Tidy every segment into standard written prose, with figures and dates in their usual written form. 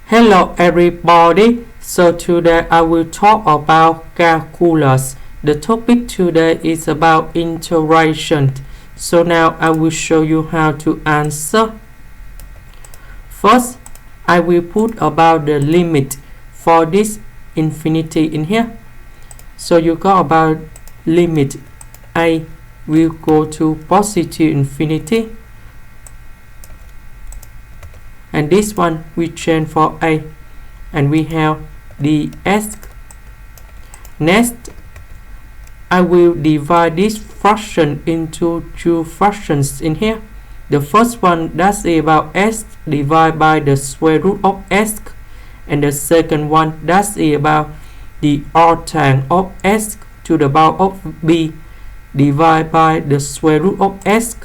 Hello everybody, so today I will talk about calculus. The topic today is about integration. So now I will show you how to answer. First, I will put about the limit for this infinity in here. So you got about limit a will go to positive infinity. And this one we change for a, and we have the s. Next, I will divide this fraction into two fractions in here. The first one, that's about s divided by the square root of s, and the second one, that's about the arctan of s to the power of b divided by the square root of s.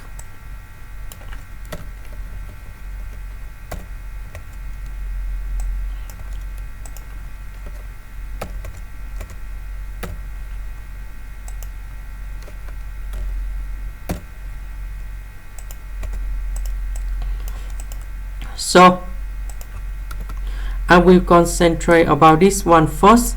So I will concentrate about this one first.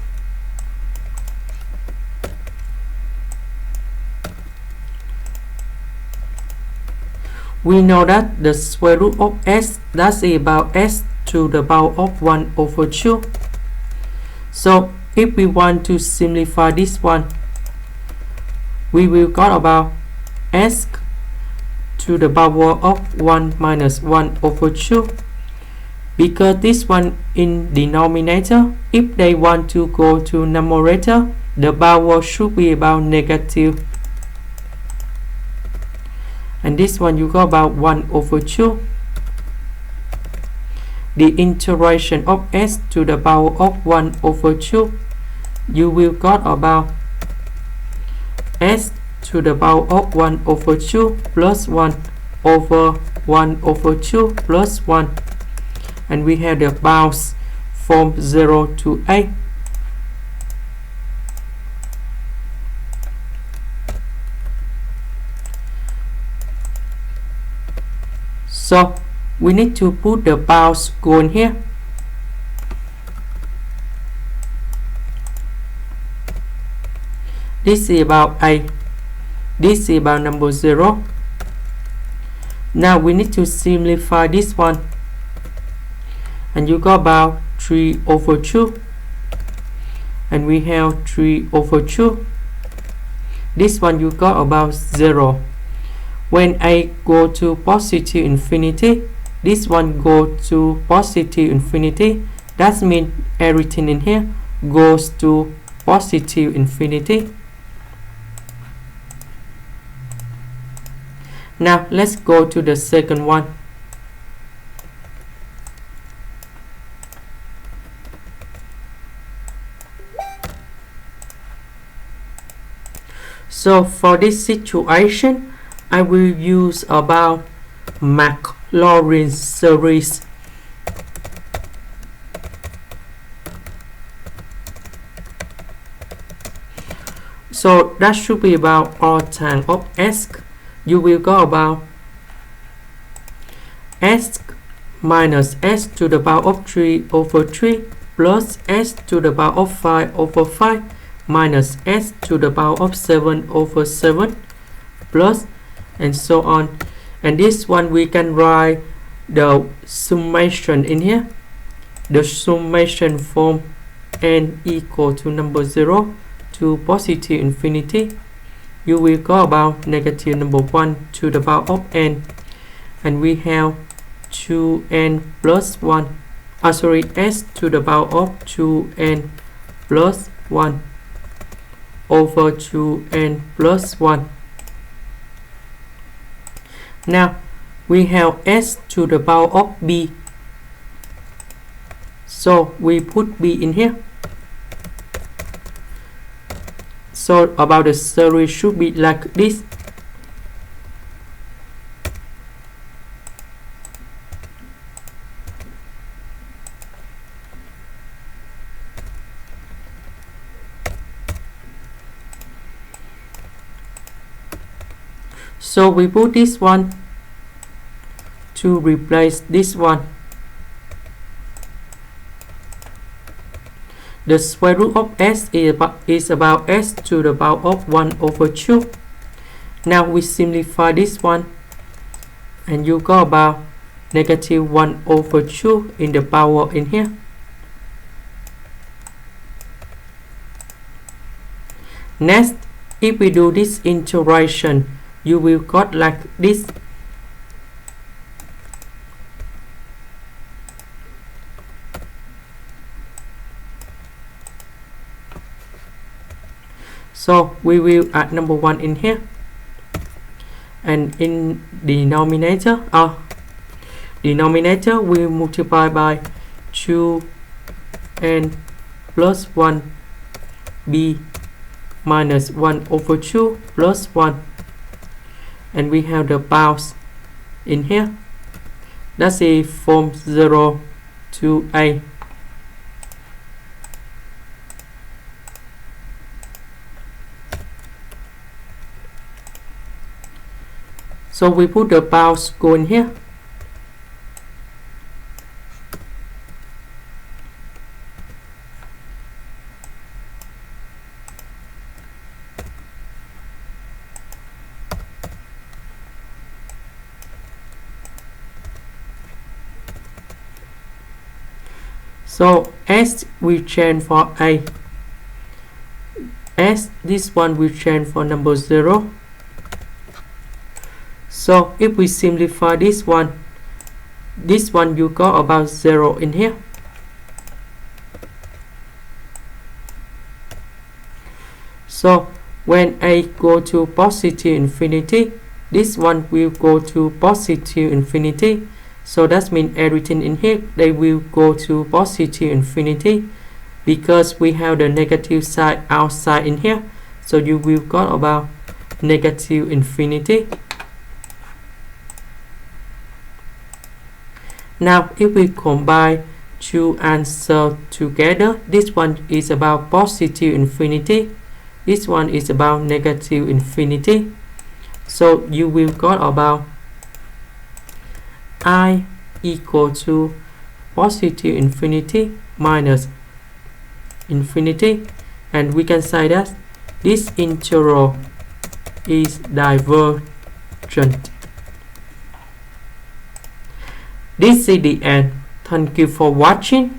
We know that the square root of s, that's about s to the power of 1 over 2. So if we want to simplify this one, we will got about s to the power of 1 minus 1 over 2. Because this one in denominator, if they want to go to numerator, the power should be about negative. And this one you got about 1 over 2. The integration of s to the power of 1 over 2, you will got about s to the power of 1 over 2 plus 1 over 1 over 2 plus 1. And we have the bounds from 0 to 8. So we need to put the bounds going here. This is about 8. This is about number 0. Now we need to simplify this one. And you got about 3 over 2. And we have 3 over 2. This one you got about 0. When I go to positive infinity, this one go to positive infinity. That means everything in here goes to positive infinity. Now let's go to the second one. So for this situation, I will use about Maclaurin series. So that should be about arctan of s. You will go about s minus s to the power of 3 over 3 plus s to the power of 5 over 5 minus s to the power of 7 over 7 plus, and so on. And this one we can write the summation in here. The summation from n equal to number 0 to positive infinity. You will go about negative number 1 to the power of n. And we have 2n plus 1. S to the power of 2n plus 1 over 2n plus 1. Now we have s to the power of b. So we put b in here. So about the series should be like this. So we put this one to replace this one. the square root of s is about s to the power of 1 over 2. Now we simplify this one, and you got about negative 1 over 2 in the power in here. Next, if we do this integration, you will got like this. So we will add number 1 in here, and in denominator we multiply by 2n plus 1b minus 1 over 2 plus 1, and we have the bounds in here. That's a from 0 to a. So we put the bounds go in here. So s we change for a. S, this one we change for number 0. So if we simplify this one you got about 0 in here. So when a go to positive infinity, this one will go to positive infinity. So that means everything in here, they will go to positive infinity, because we have the negative side outside in here. So you will got about negative infinity. Now if we combine two answers together, this one is about positive infinity, this one is about negative infinity. So you will got about I equal to positive infinity minus infinity, and we can say that this integral is divergent. This is the end. Thank you for watching.